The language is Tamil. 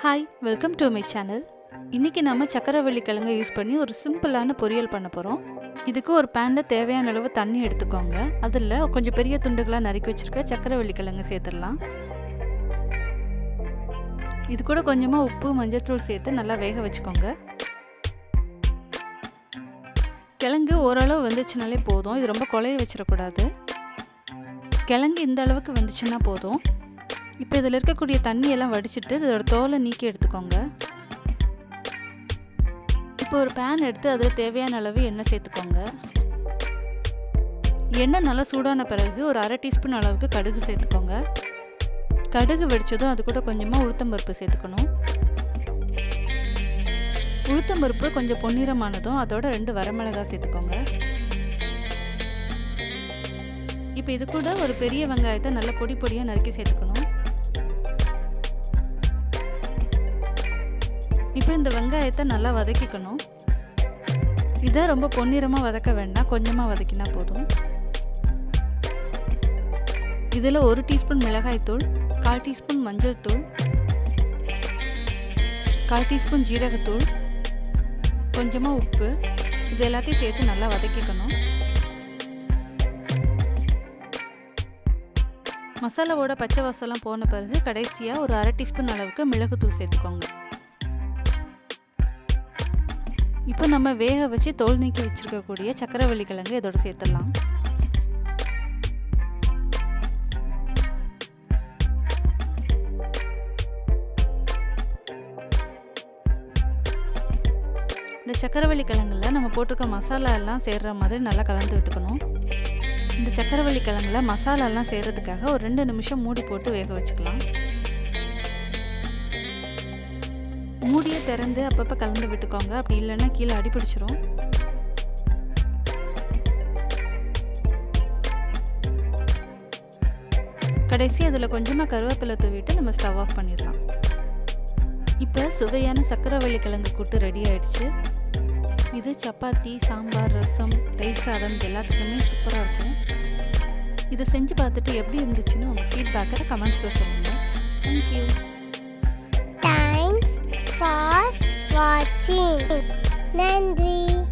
Hi, welcome to my channel. இன்றைக்கி நம்ம சக்கரவள்ளி கிழங்கை யூஸ் பண்ணி ஒரு சிம்பிளான பொரியல் பண்ண போகிறோம். இதுக்கு ஒரு பேனில் தேவையான அளவு தண்ணி எடுத்துக்கோங்க. அதில் கொஞ்சம் பெரிய துண்டுகளாக நறுக்கி வச்சுருக்க சக்கரவள்ளி கிழங்கு சேர்த்துடலாம். இது கூட கொஞ்சமாக உப்பு, மஞ்சள்தூள் சேர்த்து நல்லா வேக வச்சுக்கோங்க. கிழங்கு ஓரளவு வந்துச்சுனாலே போதும். இது ரொம்ப குழைய வச்சிடக்கூடாது. கிழங்கு இந்த அளவுக்கு வந்துச்சுன்னா போதும். இப்போ இதில் இருக்கக்கூடிய தண்ணியெல்லாம் வடிச்சிட்டு இதோட தோலை நீக்கி எடுத்துக்கோங்க. இப்போ ஒரு பேன் எடுத்து அதில் தேவையான அளவு எண்ணெய் சேர்த்துக்கோங்க. எண்ணெய் நல்லா சூடான பிறகு ஒரு அரை டீஸ்பூன் அளவுக்கு கடுகு சேர்த்துக்கோங்க. கடுகு வெடிச்சதும் அது கூட கொஞ்சமாக உளுத்தம்பருப்பு சேர்த்துக்கணும். உளுத்தம்பருப்பு கொஞ்சம் பொன்னிறமானதும் அதோட 2 வரமிளகாய் சேர்த்துக்கோங்க. இப்போ இது கூட ஒரு பெரிய வெங்காயத்தை நல்லா பொடி பொடியாக நறுக்கி சேர்த்துக்கணும். இப்போ இந்த வெங்காயத்தை நல்லா வதக்கிக்கணும். இதை ரொம்ப பொன்னிறமாக வதக்க வேண்டாம், கொஞ்சமாக வதக்கினா போதும். இதில் 1 டீஸ்பூன் மிளகாய்த்தூள், 1/4 டீஸ்பூன் மஞ்சள் தூள், 1/4 டீஸ்பூன் ஜீரகத்தூள், கொஞ்சமாக உப்பு, இது எல்லாத்தையும் சேர்த்து நல்லா வதக்கிக்கணும். மசாலாவோட பச்சை வாசம்லாம் போன பிறகு கடைசியாக ஒரு அரை டீஸ்பூன் அளவுக்கு மிளகுத்தூள் சேர்த்துக்கோங்க. இப்போ நம்ம வேக வச்சு தோல் நீக்கி வச்சுருக்கக்கூடிய சக்கரவள்ளி கிழங்கு இதோட சேர்த்துடலாம். இந்த சக்கரவள்ளி கிழங்குல நம்ம போட்டிருக்க மசாலா எல்லாம் சேர்ற மாதிரி நல்லா கலந்து விட்டுக்கணும். இந்த சக்கரவள்ளி கிழங்குல மசாலா எல்லாம் சேர்றதுக்காக ஒரு 2 நிமிஷம் மூடி போட்டு வேக வச்சுக்கலாம். மூடியை திறந்து அப்பப்போ கலந்து விட்டுக்கோங்க, அப்படி இல்லைன்னா கீழே அடிபிடிச்சிரும். கடைசி அதில் கொஞ்சமாக கருவேப்பிலை தூவிட்டு நம்ம ஸ்டவ் ஆஃப் பண்ணிடலாம். இப்போ சுவையான சக்கரவள்ளி கிழங்கு கூட்டு ரெடி ஆயிடுச்சு. இது சப்பாத்தி, சாம்பார், ரசம், தயிர் சாதம் எல்லாத்துக்குமே சூப்பராக இருக்கும். இதை செஞ்சு பார்த்துட்டு எப்படி இருந்துச்சுன்னு உங்கள் ஃபீட்பேக்கை கமெண்ட்ஸில் சொல்லுங்கள். Thank you. Thanks for watching. Nandri.